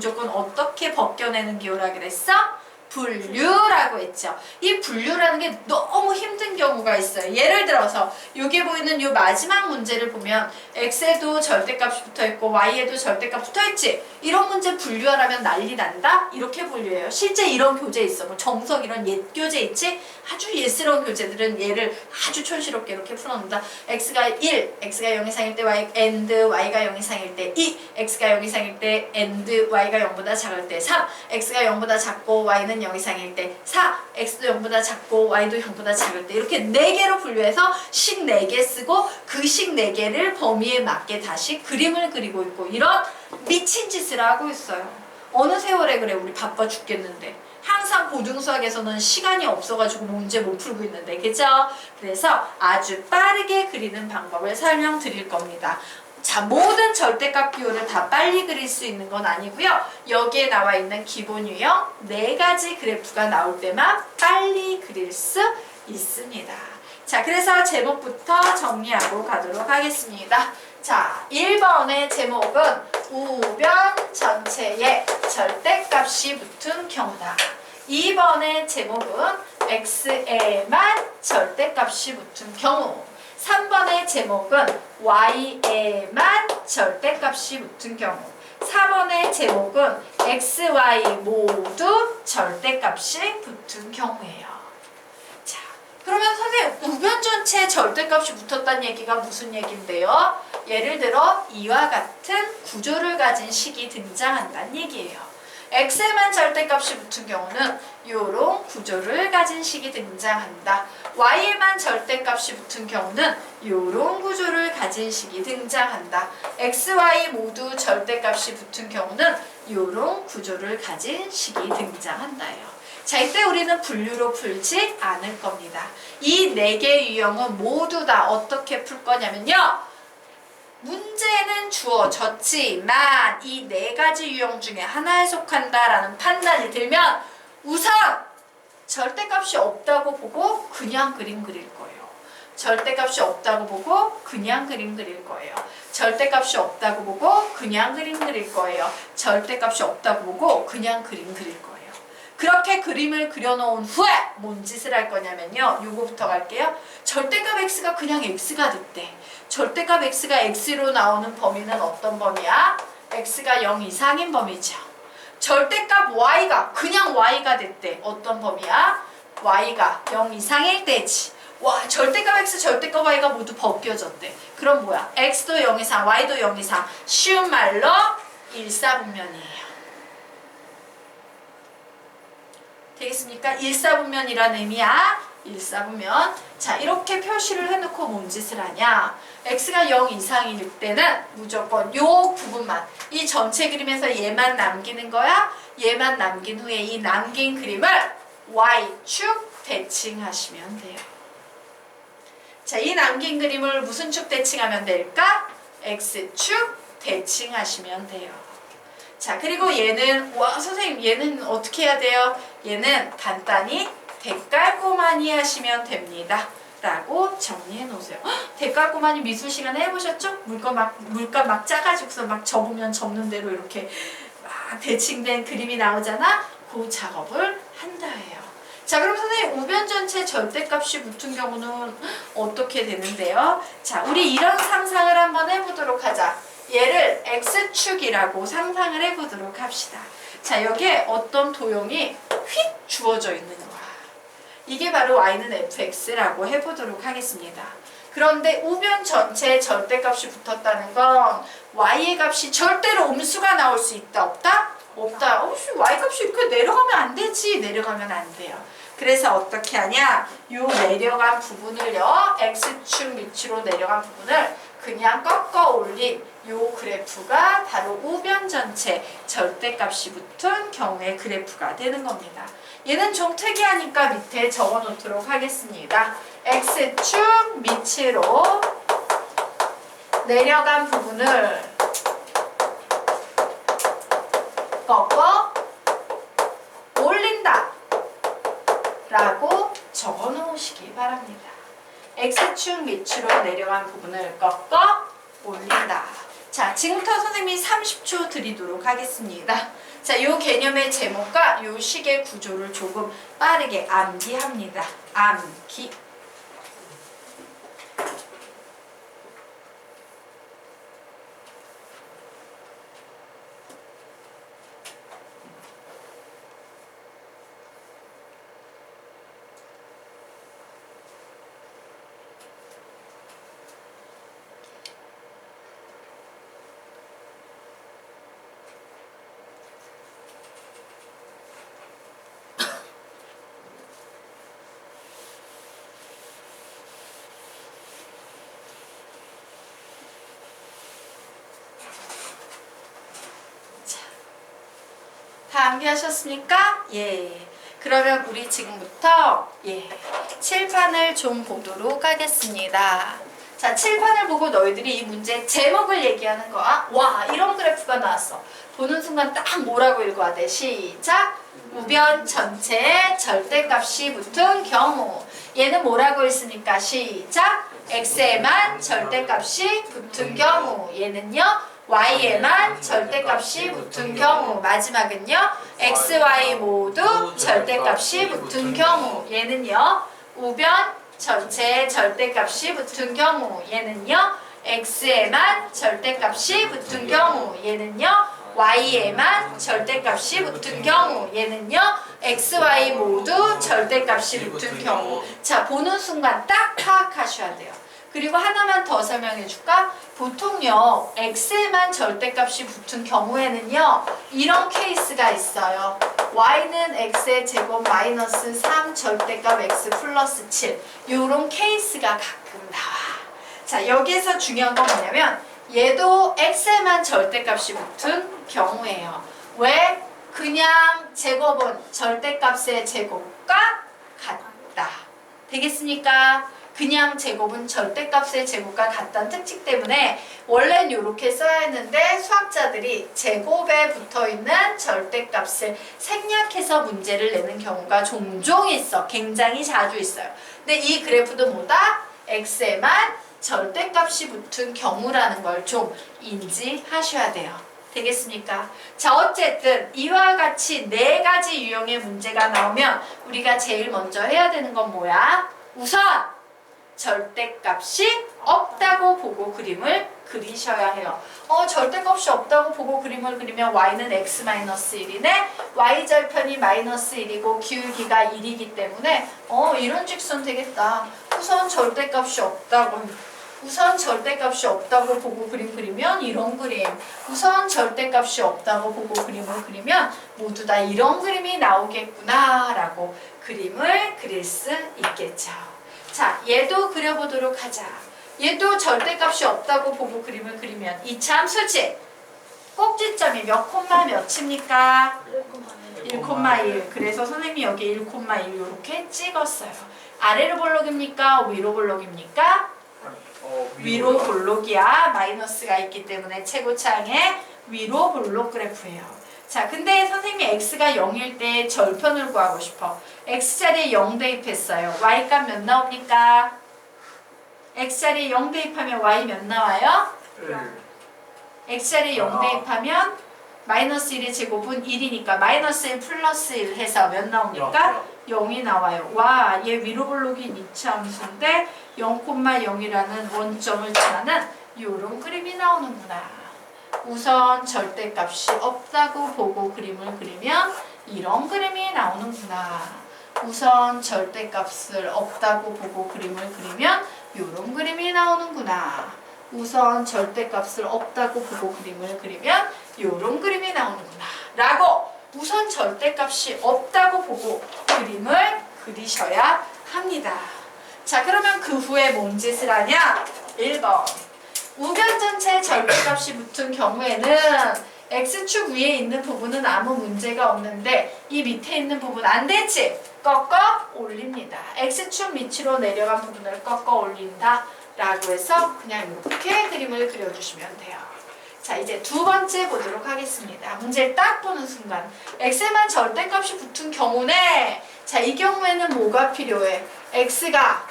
무조건 어떻게 벗겨내는 기호라 그랬어? 분류라고 했죠. 이 분류라는 게 너무 힘든 경우가 있어요. 예를 들어서 여기 보이는 이 마지막 문제를 보면 x에도 절대값이 붙어있고 y에도 절대값 붙어있지? 이런 문제 분류하라면 난리 난다? 이렇게 분류해요. 실제 이런 교재 있어. 뭐 정석 이런 옛 교재 있지? 아주 예스러운 교재들은 얘를 아주 촌스럽게 이렇게 풀어놓는다. x가 1, x가 0 이상일 때 y, and y가 0 이상일 때 2, x가 0 이상일 때 and y가 0보다 작을 때 3, x가 0보다 작고 y는 0 이상일 때 4, x도 0보다 작고 y도 0보다 작을 때 이렇게 4개로 분류해서 식 4개 쓰고 그 식 4개를 범위에 맞게 다시 그림을 그리고 있고 이런 미친 짓을 하고 있어요. 어느 세월에 그래 우리 바빠 죽겠는데 항상 고등수학에서는 시간이 없어가지고 문제 못 풀고 있는데 그죠? 그래서 아주 빠르게 그리는 방법을 설명드릴 겁니다. 자, 모든 절대값 기호를 다 빨리 그릴 수 있는 건 아니고요. 여기에 나와 있는 기본 유형 4가지 그래프가 나올 때만 빨리 그릴 수 있습니다. 자, 그래서 제목부터 정리하고 가도록 하겠습니다. 자, 1번의 제목은 우변 전체에 절대값이 붙은 경우다. 2번의 제목은 x에만 절대값이 붙은 경우. 3번의 제목은 y에만 절대값이 붙은 경우. 4번의 제목은 x, y 모두 절대값이 붙은 경우예요. 자, 그러면 선생님 우변 전체에 절대값이 붙었다는 얘기가 무슨 얘기인데요? 예를 들어 이와 같은 구조를 가진 식이 등장한다는 얘기예요. x에만 절대값이 붙은 경우는 이런 구조를 가진 식이 등장한다. y에만 절대값이 붙은 경우는 이런 구조를 가진 식이 등장한다. x, y 모두 절대값이 붙은 경우는 이런 구조를 가진 식이 등장한다예요. 자, 이때 우리는 분류로 풀지 않을 겁니다. 이 4개의 유형은 모두 다 어떻게 풀 거냐면요. 문제는 주어졌지만 이 4가지 유형 중에 하나에 속한다라는 판단이 들면 우선 절대값이 없다고 보고 그냥 그림 그릴 거예요. 절대값이 없다고 보고 그냥 그림 그릴 거예요. 절대값이 없다고 보고 그냥 그림 그릴 거예요. 절대값이 없다고 보고 그냥 그림 그릴 거예요. 그렇게 그림을 그려놓은 후에 뭔 짓을 할 거냐면요. 요거부터 갈게요. 절대값 x가 그냥 x가 됐대. 절대값 x가 x로 나오는 범위는 어떤 범위야? x가 0 이상인 범위죠. 절대값 y가 그냥 y가 됐대. 어떤 범위야? y가 0 이상일 때지. 와, 절대값 x, 절대값 y가 모두 벗겨졌대. 그럼 뭐야? x도 0 이상, y도 0 이상. 쉬운 말로 일사분면이에요. 되겠습니까? 일사분면이란 의미야. 일사분면. 자, 이렇게 표시를 해놓고 뭔 짓을 하냐? x가 0 이상일 때는 무조건 요 부분만, 이 전체 그림에서 얘만 남기는 거야. 얘만 남긴 후에 이 남긴 그림을 y축 대칭하시면 돼요. 자, 이 남긴 그림을 무슨 축 대칭하면 될까? x축 대칭하시면 돼요. 자, 그리고 얘는, 와, 선생님, 얘는 어떻게 해야 돼요? 얘는 간단히 대깔꼬마니 하시면 됩니다. 라고 정리해 놓으세요. 대깔꼬마니 미술 시간에 해보셨죠? 물감 막 짜가지고서 막 접으면 접는 대로 이렇게 막 대칭된 그림이 나오잖아? 그 작업을 한다 해요. 자, 그럼 선생님, 우변 전체 절대값이 붙은 경우는 어떻게 되는데요? 자, 우리 이런 상상을 한번 해보도록 하자. 얘를 x축이라고 상상을 해보도록 합시다. 자, 여기에 어떤 도형이 휙 주어져 있는 거야. 이게 바로 y는 fx라고 해보도록 하겠습니다. 그런데 우변 전체에 절대값이 붙었다는 건 y의 값이 절대로 음수가 나올 수 있다, 없다? 없다. y 값이 이렇게 내려가면 안 되지. 내려가면 안 돼요. 그래서 어떻게 하냐? 요 내려간 부분을요, x축 밑으로 내려간 부분을 그냥 꺾어 올린 요 그래프가 바로 우변 전체 절대값이 붙은 경우의 그래프가 되는 겁니다. 얘는 좀 특이하니까 밑에 적어 놓도록 하겠습니다. x축 밑으로 내려간 부분을 꺾어 올린다 라고 적어 놓으시기 바랍니다. x축 밑으로 내려간 부분을 꺾어 올린다. 자, 지금부터 선생님이 30초 드리도록 하겠습니다. 자, 요 개념의 제목과 요 식의 구조를 조금 빠르게 암기합니다. 암기. 다 암기하셨습니까? 예. 그러면 우리 지금부터 칠판을 좀 보도록 하겠습니다. 자, 칠판을 보고 너희들이 이 문제 제목을 얘기하는 거야. 와, 이런 그래프가 나왔어. 보는 순간 딱 뭐라고 읽어야 돼? 시작! 우변 전체에 절대값이 붙은 경우. 얘는 뭐라고 읽습니까? 시작! x에만 절대값이 붙은 경우. 얘는요? y에만 절대값이 붙은 경우. 마지막은요. x, y 모두 절대값이 붙은 경우. 얘는요. 우변 전체에 절대값이 붙은 경우. 얘는요. x에만 절대값이 붙은 경우. 얘는요. y에만 절대값이 붙은 경우. 얘는요. x, y 모두 절대값이 붙은 경우. 자, 보는 순간 딱 파악하셔야 돼요. 그리고 하나만 더 설명해 줄까? 보통요, x에만 절대값이 붙은 경우에는요, 이런 케이스가 있어요. y는 x의 제곱 마이너스 3 절대값 x 플러스 7. 요런 케이스가 가끔 나와. 자, 여기에서 중요한 건 뭐냐면, 얘도 x에만 절대값이 붙은 경우예요. 왜? 그냥 제곱은 절대값의 제곱과 같다. 되겠습니까? 그냥 제곱은 절대값의 제곱과 같다는 특징 때문에 원래는 이렇게 써야 했는데 수학자들이 제곱에 붙어있는 절대값을 생략해서 문제를 내는 경우가 종종 있어. 굉장히 자주 있어요. 근데 이 그래프도 뭐다? x에만 절대값이 붙은 경우라는 걸 좀 인지하셔야 돼요. 되겠습니까? 자, 어쨌든 이와 같이 4가지 유형의 문제가 나오면 우리가 제일 먼저 해야 되는 건 뭐야? 우선 절대값이 없다고 보고 그림을 그리셔야 해요. 절대값이 없다고 보고 그림을 그리면 y는 x-1이네. y절편이 마이너스 1이고 기울기가 1이기 때문에 이런 직선 되겠다. 우선 절대값이 없다고 보고 그림 그리면 이런 그림. 우선 절대값이 없다고 보고 그림을 그리면 모두 다 이런 그림이 나오겠구나 라고 그림을 그릴 수 있겠죠. 자, 얘도 그려보도록 하자. 얘도 절대값이 없다고 보고 그림을 그리면 이 참수지 꼭지점이 몇 콤마 몇입니까? 1,1. 그래서 선생님이 여기 1,1 이렇게 찍었어요. 아래로 볼록입니까? 위로 볼록입니까? 위로 볼록이야. 마이너스가 있기 때문에 최고차항의 위로 볼록 그래프예요. 자, 근데 선생님이 x가 0일 때 절편을 구하고 싶어. x자리에 0 대입했어요. y값 몇 나옵니까? x자리에 0 대입하면 y 몇 나와요? x자리에 0 대입하면 마이너스 1의 제곱은 1이니까 마이너스 1 플러스 1 해서 몇 나옵니까? 0이 나와요. 와, 얘 위로 볼록인 이차함수인데 0,0이라는 원점을 지나는 요런 그림이 나오는구나. 우선 절대값이 없다고 보고 그림을 그리면 이런 그림이 나오는구나. 우선 절대값을 없다고 보고 그림을 그리면 이런 그림이 나오는구나. 우선 절대값을 없다고 보고 그림을 그리면 이런 그림이 나오는구나. 라고 우선 절대값이 없다고 보고 그림을 그리셔야 합니다. 자, 그러면 그 후에 뭔 짓을 하냐? 1번. 우변 전체에 절대값이 붙은 경우에는 x축 위에 있는 부분은 아무 문제가 없는데 이 밑에 있는 부분 안 되지? 꺾어 올립니다. x축 밑으로 내려간 부분을 꺾어 올린다 라고 해서 그냥 이렇게 그림을 그려주시면 돼요. 자, 이제 두 번째 보도록 하겠습니다. 문제를 딱 보는 순간 x에만 절대값이 붙은 경우네. 자, 이 경우에는 뭐가 필요해? x가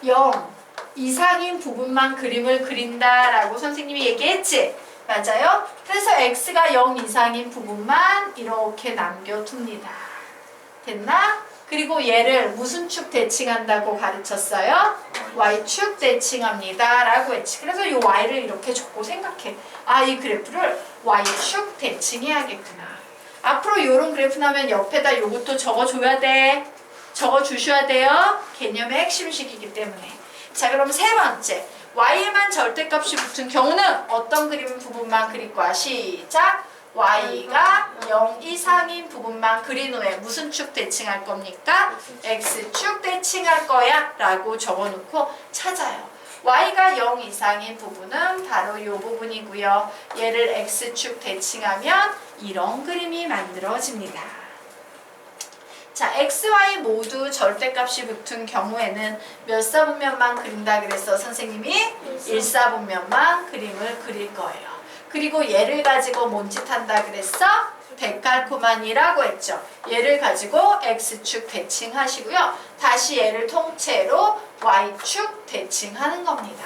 0 이상인 부분만 그림을 그린다 라고 선생님이 얘기했지? 맞아요? 그래서 x가 0 이상인 부분만 이렇게 남겨둡니다. 됐나? 그리고 얘를 무슨 축 대칭한다고 가르쳤어요? y축 대칭합니다 라고 했지. 그래서 이 y를 이렇게 적고 생각해. 아, 이 그래프를 y축 대칭해야겠구나. 앞으로 이런 그래프 나면 옆에다 요것도 적어줘야 돼. 적어주셔야 돼요. 개념의 핵심식이기 때문에. 자, 그럼 세 번째. y에만 절대값이 붙은 경우는 어떤 그림 부분만 그릴 거야? 시작! y가 0 이상인 부분만 그린 후에 무슨 축 대칭할 겁니까? x축 대칭할 거야 라고 적어놓고 찾아요. y가 0 이상인 부분은 바로 이 부분이고요. 얘를 x축 대칭하면 이런 그림이 만들어집니다. 자, x, y 모두 절대값이 붙은 경우에는 몇 사분면만 그린다 그랬어? 선생님이 1사분면만 그림을 그릴 거예요. 그리고 얘를 가지고 뭔 짓 한다 그랬어? 데칼코마니라고 했죠. 얘를 가지고 x축 대칭하시고요. 다시 얘를 통째로 y축 대칭하는 겁니다.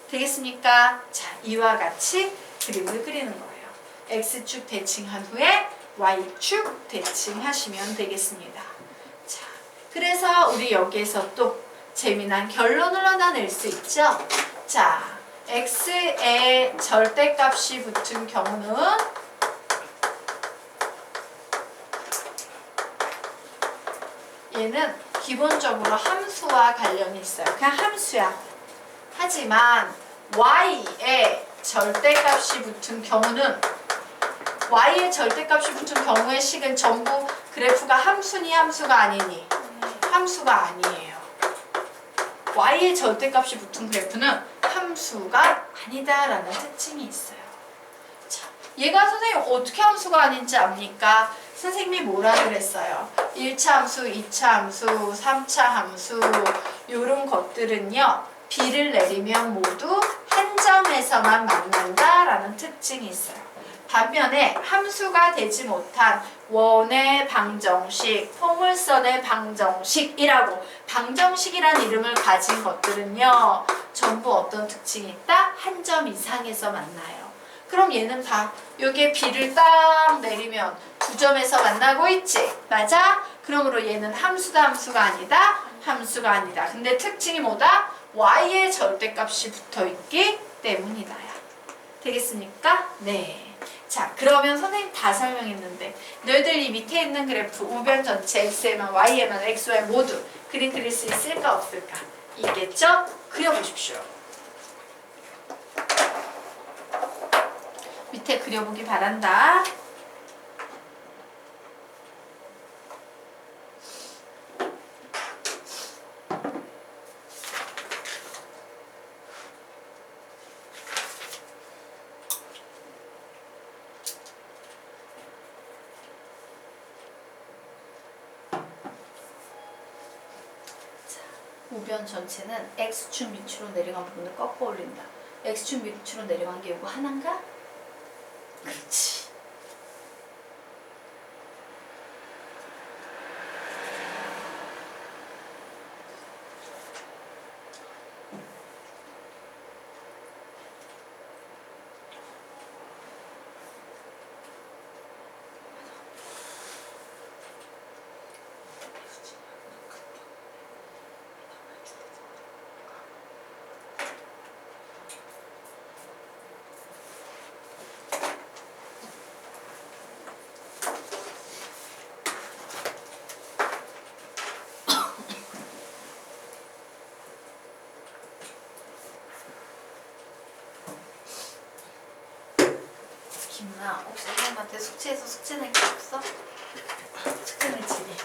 되겠습니까? 자, 이와 같이 그림을 그리는 거예요. x축 대칭한 후에 y축 대칭하시면 되겠습니다. 자, 그래서 우리 여기에서 또 재미난 결론을 하나 낼 수 있죠. 자, x의 절대값이 붙은 경우는 얘는 기본적으로 함수와 관련이 있어요. 그냥 함수야. 하지만 y의 절대값이 붙은 경우는 y의 절대값이 붙은 경우의 식은 전부 그래프가 함수니 함수가 아니니? 함수가 아니에요. y의 절대값이 붙은 그래프는 함수가 아니다라는 특징이 있어요. 자, 얘가 선생님 어떻게 함수가 아닌지 압니까? 선생님이 뭐라 그랬어요? 1차 함수, 2차 함수, 3차 함수 이런 것들은요. b를 내리면 모두 한 점에서만 만난다라는 특징이 있어요. 반면에 함수가 되지 못한 원의 방정식, 포물선의 방정식이라고 방정식이란 이름을 가진 것들은요. 전부 어떤 특징이 있다? 한 점 이상에서 만나요. 그럼 얘는 다 여기에 b를 딱 내리면 두 점에서 만나고 있지? 맞아? 그러므로 얘는 함수다 함수가 아니다? 함수가 아니다. 근데 특징이 뭐다? y의 절대값이 붙어있기 때문이다. 되겠습니까? 네. 자, 그러면 선생님 다 설명했는데 너희들 이 밑에 있는 그래프 우변 전체 x에만 y에만 x, y 모두 그림 그릴 수 있을까 없을까? 있겠죠? 그려보십시오. 밑에 그려보기 바란다. 우변 전체는 x축 밑으로 내려간 부분을 꺾어 올린다. x축 밑으로 내려간 게 이거 하나인가? 그렇지. 김나, 혹시 선생님한테 숙제해서 숙제 낼 게 없어? 숙제 낼 책이.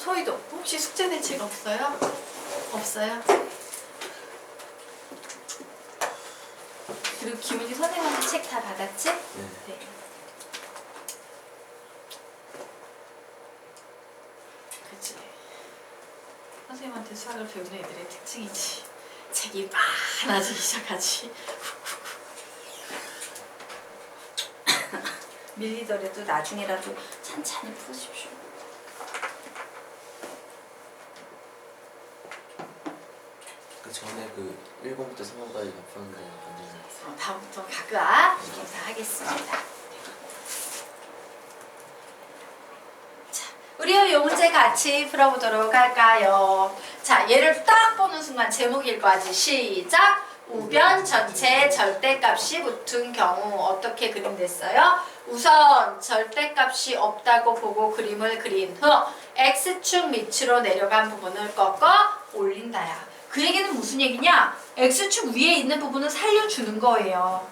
소희도 혹시 숙제 낼 책 없어요? 없어요? 그리고 기훈이 선생님한테 책 다 받았지? 네. 그치. 선생님한테 수학을 배우는 애들의 특징이지. 책이 많아지기 시작하지. 밀리더라도 나중에라도 찬찬히 푸십시오. 그 저 전에 그 1번부터 3번까지 답하는 거 만들어놨어요. 다음부터 각각 하겠습니다. 자, 우리 이 문제 같이 풀어보도록 할까요? 자, 얘를 딱 보는 순간 제목 읽어야지. 시작! 우변 전체 절대값이 붙은 경우 어떻게 그림됐어요? 우선 절대값이 없다고 보고 그림을 그린 후 X축 밑으로 내려간 부분을 꺾어 올린다야. 그 얘기는 무슨 얘기냐? X축 위에 있는 부분을 살려주는 거예요.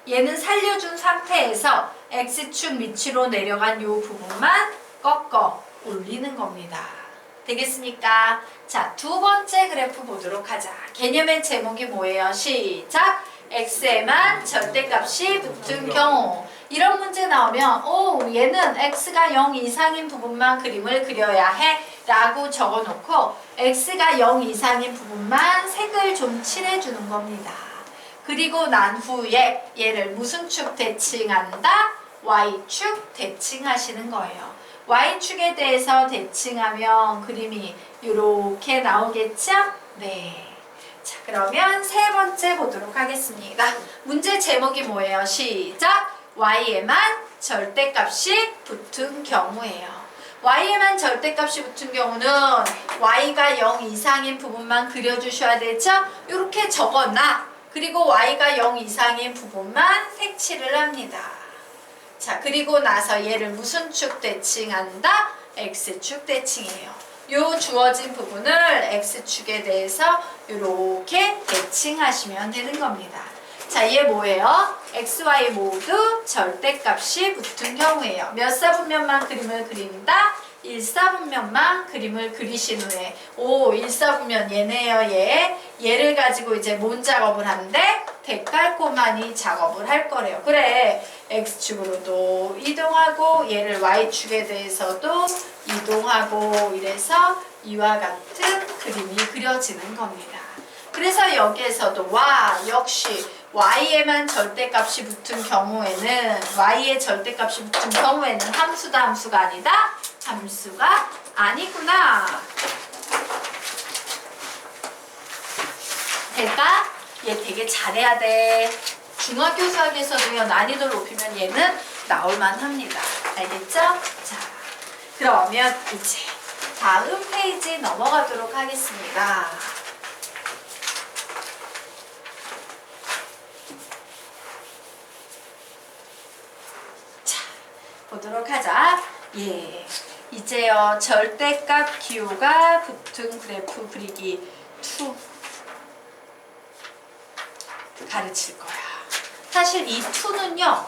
얘는 살려준 상태에서 X축 밑으로 내려간 이 부분만 꺾어 올리는 겁니다. 되겠습니까? 자, 두 번째 그래프 보도록 하자. 개념의 제목이 뭐예요? 시작! X에만 절대값이 붙은 경우. 이런 문제 나오면 얘는 X가 0 이상인 부분만 그림을 그려야 해 라고 적어놓고 X가 0 이상인 부분만 색을 좀 칠해주는 겁니다. 그리고 난 후에 얘를 무슨 축 대칭한다? Y축 대칭하시는 거예요. Y축에 대해서 대칭하면 그림이 이렇게 나오겠죠? 네. 자, 그러면 세 번째 보도록 하겠습니다. 문제 제목이 뭐예요? 시작! Y에만 절대값이 붙은 경우예요. Y에만 절대값이 붙은 경우는 Y가 0 이상인 부분만 그려주셔야 되죠? 이렇게 적어놔. 그리고 Y가 0 이상인 부분만 색칠을 합니다. 자, 그리고 나서 얘를 무슨 축 대칭한다? X축 대칭이에요. 요 주어진 부분을 X축에 대해서 이렇게 대칭하시면 되는 겁니다. 자, 얘 뭐예요? X, Y 모두 절대값이 붙은 경우예요. 몇 사분면만 그림을 그린다? 1사분면만 그림을 그리신 후에 1사분면 얘네요. 얘를 가지고 이제 뭔 작업을 한대? 데칼코마니 작업을 할 거래요. 그래, X축으로도 이동하고 얘를 Y축에 대해서도 이동하고 이래서 이와 같은 그림이 그려지는 겁니다. 그래서 여기에서도 역시 Y에만 절대값이 붙은 경우에는 Y의 절대값이 붙은 경우에는 함수다 함수가 아니다? 함수가 아니구나. 될까? 얘 되게 잘해야 돼. 중학교 수학에서도요, 난이도를 높이면 얘는 나올만 합니다. 알겠죠? 자, 그러면 이제 다음 페이지 넘어가도록 하겠습니다. 자, 보도록 하자. 예. 이제요, 절대값 기호가 붙은 그래프 그리기 2 가르칠 거야. 사실 이 2는요,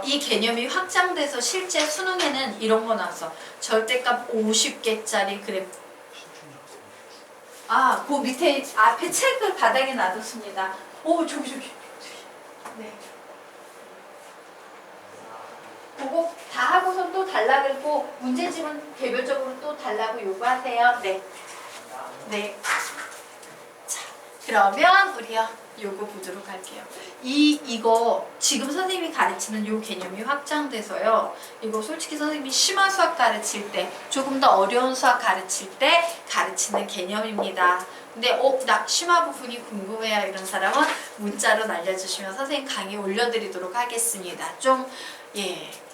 이 개념이 확장돼서 실제 수능에는 이런 거 나왔어. 절대값 50개짜리 그래프. 그 밑에 앞에 책을 바닥에 놔뒀습니다. 저기. 네. 그거 다 하고선 또 달라 그러고 문제집은 개별적으로 또 달라고 요구하세요. 네. 네. 자, 그러면 우리요 요거 보도록 할게요. 이거 지금 선생님이 가르치는 요 개념이 확장돼서요. 이거 솔직히 선생님이 심화 수학 가르칠 때 조금 더 어려운 수학 가르칠 때 가르치는 개념입니다. 근데 나 심화 부분이 궁금해요 이런 사람은 문자로 날려주시면 선생님 강의 올려드리도록 하겠습니다. 좀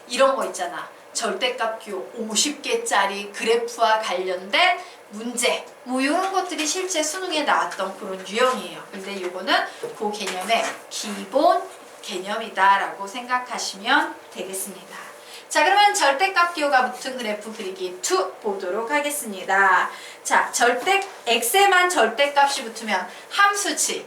이런 거 있잖아. 절대값 기호 50개짜리 그래프와 관련된 문제 이런 것들이 실제 수능에 나왔던 그런 유형이에요. 근데 이거는 그 개념의 기본 개념이다 라고 생각하시면 되겠습니다. 자, 그러면 절대값 기호가 붙은 그래프 그리기 2 보도록 하겠습니다. 자, X에만 절대값이 붙으면 함수지.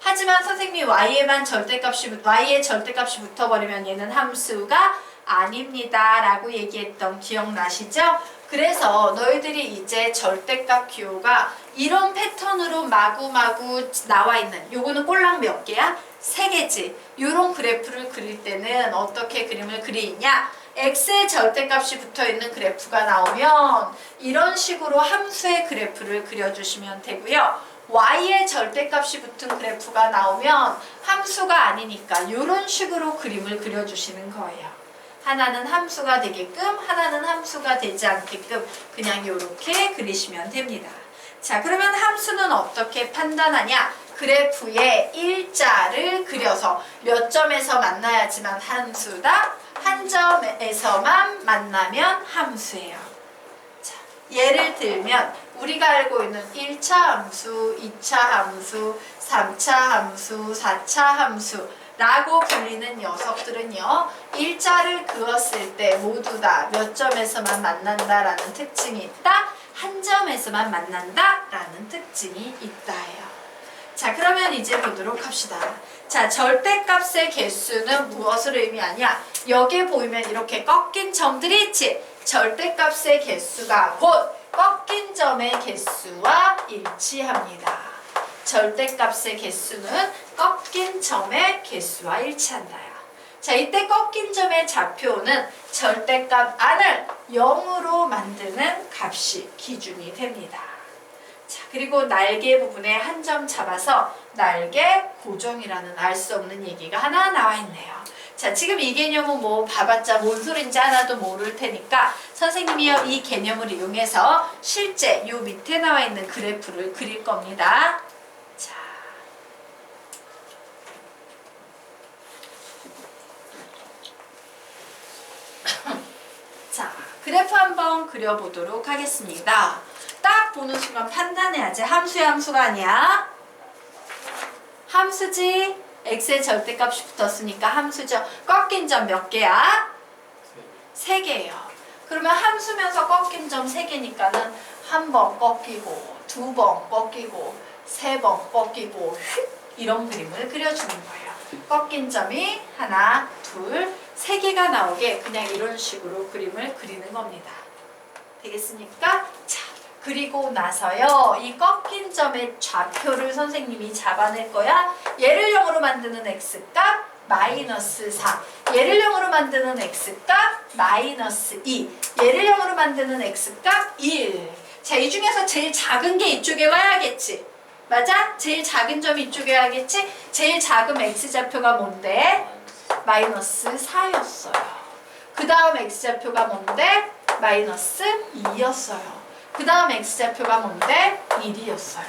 하지만 선생님이 Y의 절대값이 붙어버리면 얘는 함수가 아닙니다 라고 얘기했던 기억나시죠? 그래서 너희들이 이제 절대값 기호가 이런 패턴으로 마구마구 나와 있는, 요거는 꼴랑 몇 개야? 3개지. 요런 그래프를 그릴 때는 어떻게 그림을 그리냐? X의 절대값이 붙어있는 그래프가 나오면 이런 식으로 함수의 그래프를 그려주시면 되고요. Y의 절대값이 붙은 그래프가 나오면 함수가 아니니까 이런 식으로 그림을 그려주시는 거예요. 하나는 함수가 되게끔, 하나는 함수가 되지 않게끔 그냥 이렇게 그리시면 됩니다. 자, 그러면 함수는 어떻게 판단하냐? 그래프에 일자를 그려서 몇 점에서 만나야지만 함수다? 한 점에서만 만나면 함수예요. 자, 예를 들면 우리가 알고 있는 1차 함수, 2차 함수, 3차 함수, 4차 함수라고 불리는 녀석들은요. 일자를 그었을 때 모두 다 몇 점에서만 만난다라는 특징이 있다. 한 점에서만 만난다라는 특징이 있다예요. 자, 그러면 이제 보도록 합시다. 자, 절대값의 개수는 무엇을 의미하냐? 여기에 보이면 이렇게 꺾인 점들이 있지? 절대값의 개수가 곧 꺾인 점의 개수와 일치합니다. 절대값의 개수는 꺾인 점의 개수와 일치한다요. 자, 이때 꺾인 점의 좌표는 절대값 안을 0으로 만드는 값이 기준이 됩니다. 자, 그리고 날개 부분에 한 점 잡아서 날개 고정이라는 알 수 없는 얘기가 하나 나와 있네요. 자, 지금 이 개념은 뭐 봐봤자 뭔 소린지 하나도 모를 테니까 선생님이요 이 개념을 이용해서 실제 요 밑에 나와 있는 그래프를 그릴 겁니다. 자, 자, 그래프 한번 그려보도록 하겠습니다. 딱 보는 순간 판단해야지. 함수의 함수가 아니야. 함수지. x의 절대값이 붙었으니까 함수죠. 꺾인 점 몇 개야? 3개예요. 그러면 함수면서 꺾인 점 3개니까는 한 번 꺾이고, 2번 꺾이고, 3번 꺾이고, 이런 그림을 그려주는 거예요. 꺾인 점이 하나, 둘, 3개가 나오게 그냥 이런 식으로 그림을 그리는 겁니다. 되겠습니까? 자, 그리고 나서요. 이 꺾인 점의 좌표를 선생님이 잡아낼 거야. 얘를 0으로 만드는 x값 마이너스 4. 얘를 0으로 만드는 x값 마이너스 2. 얘를 0으로 만드는 x값 1. 자, 이 중에서 제일 작은 게 이쪽에 와야겠지. 맞아? 제일 작은 점이 이쪽에 와야겠지? 제일 작은 x좌표가 뭔데? 마이너스 4였어요. 그 다음 x좌표가 뭔데? 마이너스 2였어요. 그 다음 x좌표가 뭔데? 1이었어요.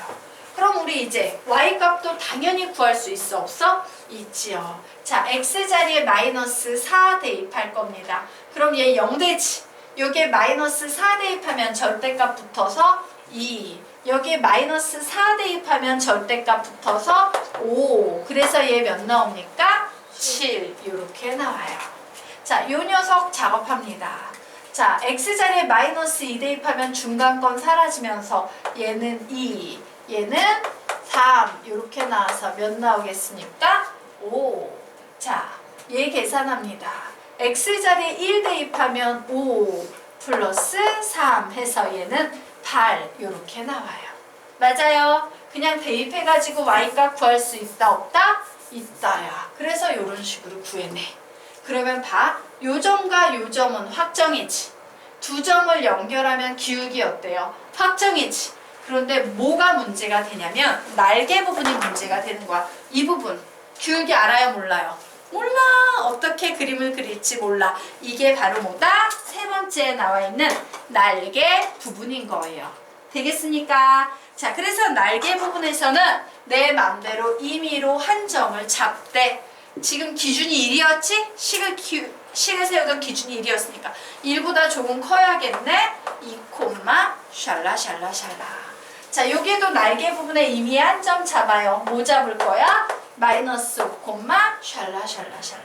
그럼 우리 이제 y값도 당연히 구할 수 있어? 없어? 있지요. 자, x자리에 마이너스 4 대입할 겁니다. 그럼 얘 0되지. 여기에 마이너스 4 대입하면 절대값 붙어서 2. 여기에 마이너스 4 대입하면 절대값 붙어서 5. 그래서 얘 몇 나옵니까? 7. 이렇게 나와요. 자, 요 녀석 작업합니다. 자, x자리에 마이너스 2 대입하면 중간건 사라지면서 얘는 2, 얘는 3 이렇게 나와서 몇 나오겠습니까? 5. 자, 얘 계산합니다. x자리에 1 대입하면 5 플러스 3 해서 얘는 8 이렇게 나와요. 맞아요. 그냥 대입해가지고 y값 구할 수 있다 없다? 있다야. 그래서 이런 식으로 구해내. 그러면 봐. 요 점과 요 점은 확정이지. 두 점을 연결하면 기울기 어때요? 확정이지. 그런데 뭐가 문제가 되냐면 날개 부분이 문제가 되는 거야. 이 부분. 기울기 알아요? 몰라요? 몰라. 어떻게 그림을 그릴지 몰라. 이게 바로 뭐다? 세 번째에 나와 있는 날개 부분인 거예요. 되겠습니까? 자, 그래서 날개 부분에서는 내 맘대로 임의로 한 점을 잡되 지금 기준이 1이었지? 식을 세우던 기준이 1이었으니까 1보다 조금 커야겠네? 2, 샬라 샬라 샬라. 자, 여기에도 날개 부분에 이미 한 점 잡아요. 뭐 잡을 거야? 마이너스 5, 샬라 샬라 샬라.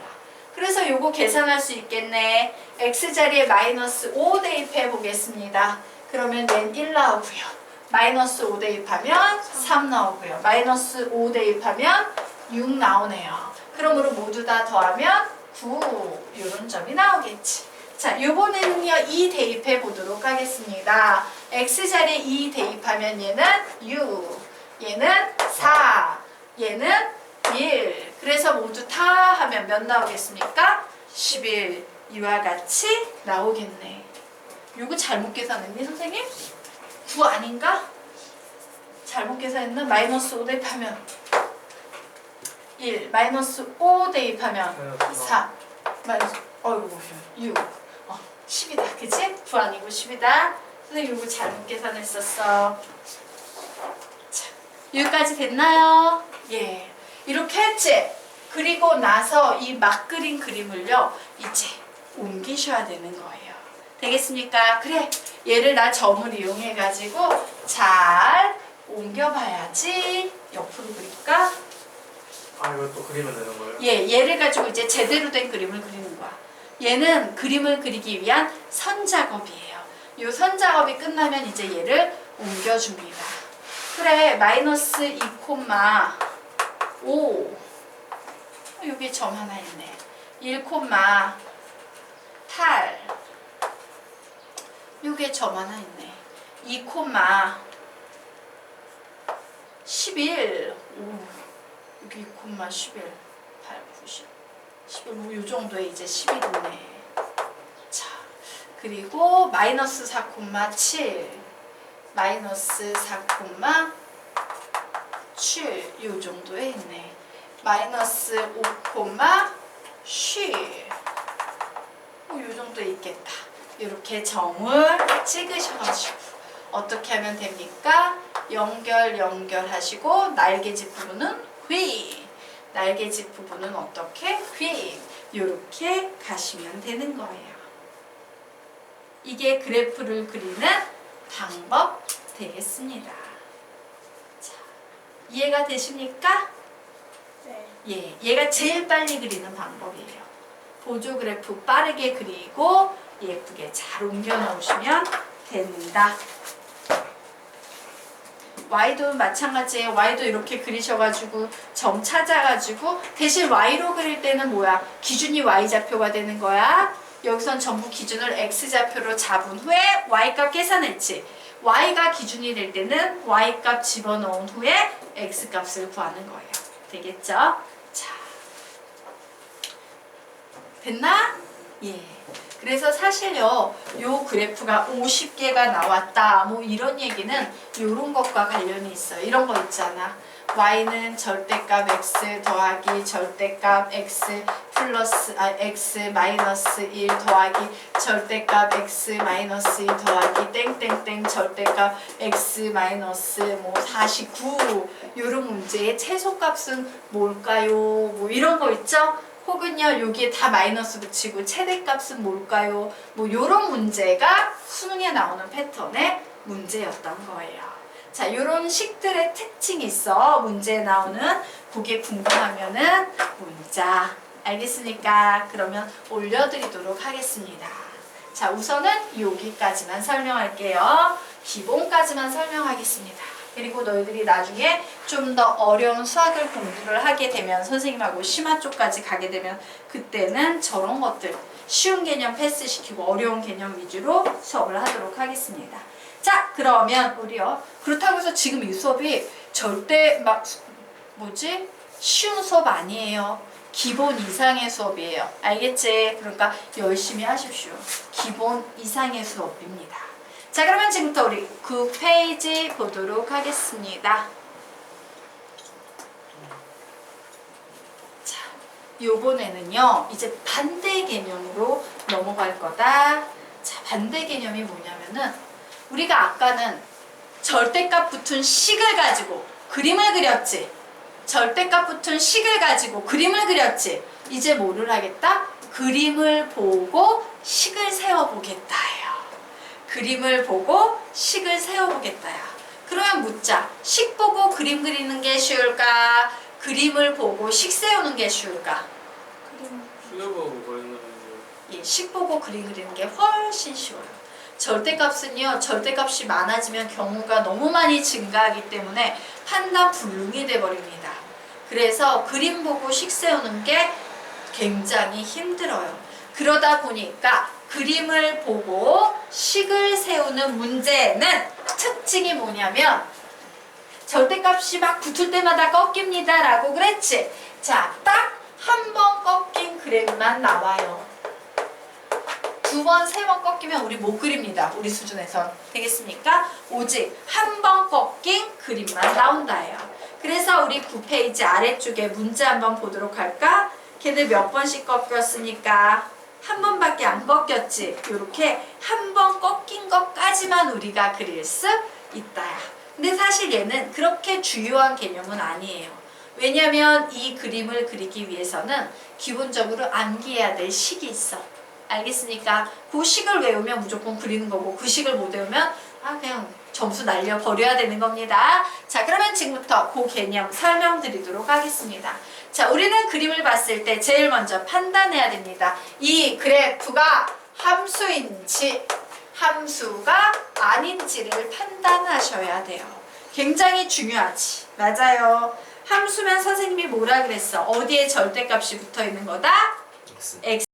그래서 요거 계산할 수 있겠네. x자리에 마이너스 5 대입해 보겠습니다. 그러면 는 1 나오고요. 마이너스 5 대입하면 3 나오고요. 마이너스 5 대입하면 6 나오네요. 그러므로 모두 다 더하면 9 이런 점이 나오겠지. 자, 요번에는요 2 대입해 보도록 하겠습니다. x자리에 2 대입하면 얘는 6, 얘는 4, 얘는 1. 그래서 모두 다 하면 몇 나오겠습니까? 11. 이와 같이 나오겠네. 요거 잘못 계산했니 선생님? 9 아닌가? 잘못 계산했나? 마이너스 5 대입하면 1, 마이너스 5 대입하면 4, 마이너스, 어이구, 6, 10이다, 그치? 9 아니고 10이다. 선생님 이거 잘못 계산했었어. 여기까지 됐나요? 예. 이렇게 했지? 그리고 나서 이 막 그린 그림을요, 이제 옮기셔야 되는 거예요. 되겠습니까? 그래. 얘를 나 점을 이용해가지고 잘 옮겨봐야지. 옆으로 그릴까? 아 이거 또 그리면 되는 거예요? 예, 얘를 가지고 이제 제대로 된 그림을 그리는 거야. 얘는 그림을 그리기 위한 선작업이에요. 이 선작업이 끝나면 이제 얘를 옮겨줍니다. 그래, 마이너스 2,5 여기 점 하나 있네. 1,8 여기에 점 하나 있네. 2,11 여기 2,11 8, 90 11 뭐 요 정도에 이제 11이네. 자, 그리고 마이너스 4,7 마이너스 4,7 요 정도에 있네. 마이너스 5,10 요 정도에 있겠다. 이렇게 점을 찍으셔가지고 어떻게 하면 됩니까? 연결하시고 날개짓 부분은 휙, 날개짓 부분은 어떻게? 휙, 이렇게 가시면 되는 거예요. 이게 그래프를 그리는 방법 되겠습니다. 자, 이해가 되십니까? 네. 예, 얘가 제일 빨리 그리는 방법이에요. 보조 그래프 빠르게 그리고 예쁘게 잘 옮겨 놓으시면 됩니다. Y도 마찬가지예요. Y도 이렇게 그리셔가지고 점 찾아가지고 대신 Y로 그릴 때는 뭐야? 기준이 Y좌표가 되는 거야. 여기선 전부 기준을 X좌표로 잡은 후에 Y값 계산했지. Y가 기준이 될 때는 Y값 집어넣은 후에 X값을 구하는 거예요. 되겠죠? 자, 됐나? 예. 그래서 사실요, 요 그래프가 50개가 나왔다, 뭐 이런 얘기는 요런 것과 관련이 있어요. 이런 거 있잖아. y는 절대값 x 더하기 절대값 x 플러스 x 마이너스 1 더하기 절대값 x 마이너스 2 더하기 땡땡땡 절대값 x 마이너스 뭐 49 요런 문제의 최소값은 뭘까요? 뭐 이런 거 있죠? 혹은요 여기에 다 마이너스 붙이고 최대값은 뭘까요? 뭐 요런 문제가 수능에 나오는 패턴의 문제였던 거예요. 자, 요런 식들의 특징이 있어. 문제에 나오는 그게 궁금하면은 문자. 알겠습니까? 그러면 올려드리도록 하겠습니다. 자, 우선은 여기까지만 설명할게요. 기본까지만 설명하겠습니다. 그리고 너희들이 나중에 좀 더 어려운 수학을 공부를 하게 되면 선생님하고 심화 쪽까지 가게 되면 그때는 저런 것들 쉬운 개념 패스시키고 어려운 개념 위주로 수업을 하도록 하겠습니다. 자, 그러면 우리요. 그렇다고 해서 지금 이 수업이 절대 막 뭐지? 쉬운 수업 아니에요. 기본 이상의 수업이에요. 알겠지? 그러니까 열심히 하십시오. 기본 이상의 수업입니다. 자, 그러면 지금부터 우리 9페이지 보도록 하겠습니다. 자, 요번에는요, 이제 반대 개념으로 넘어갈 거다. 자, 반대 개념이 뭐냐면은, 우리가 아까는 절대값 붙은 식을 가지고 그림을 그렸지. 절대값 붙은 식을 가지고 그림을 그렸지. 이제 뭐를 하겠다? 그림을 보고 식을 세워보겠다예요. 그림을 보고 식을 세워보겠다야. 그러면 묻자. 식 보고 그림 그리는 게 쉬울까? 그림을 보고 식 세우는 게 쉬울까? 수뇌부하고 관련된 예, 식 보고 그림 그리는 게 훨씬 쉬워요. 절대값은요, 절대값이 많아지면 경우가 너무 많이 증가하기 때문에 판단 불능이 돼버립니다. 그래서 그림 보고 식 세우는 게 굉장히 힘들어요. 그러다 보니까 그림을 보고 식을 세우는 문제는 특징이 뭐냐면 절대값이 막 붙을 때마다 꺾입니다 라고 그랬지. 자, 딱 한 번 꺾인 그림만 나와요. 두 번, 세 번 꺾이면 우리 못 그립니다. 우리 수준에선. 되겠습니까? 오직 한 번 꺾인 그림만 나온다예요. 그래서 우리 9페이지 아래쪽에 문제 한번 보도록 할까? 걔들 몇 번씩 꺾였으니까 한 번밖에 안 꺾였지. 이렇게 한 번 꺾인 것까지만 우리가 그릴 수 있다야. 근데 사실 얘는 그렇게 주요한 개념은 아니에요. 왜냐면 이 그림을 그리기 위해서는 기본적으로 암기해야 될 식이 있어. 알겠습니까? 그 식을 외우면 무조건 그리는 거고 그 식을 못 외우면 그냥 점수 날려 버려야 되는 겁니다. 자, 그러면 지금부터 그 개념 설명드리도록 하겠습니다. 자, 우리는 그림을 봤을 때 제일 먼저 판단해야 됩니다. 이 그래프가 함수인지 함수가 아닌지를 판단하셔야 돼요. 굉장히 중요하지. 맞아요. 함수면 선생님이 뭐라 그랬어? 어디에 절대값이 붙어 있는 거다? X. X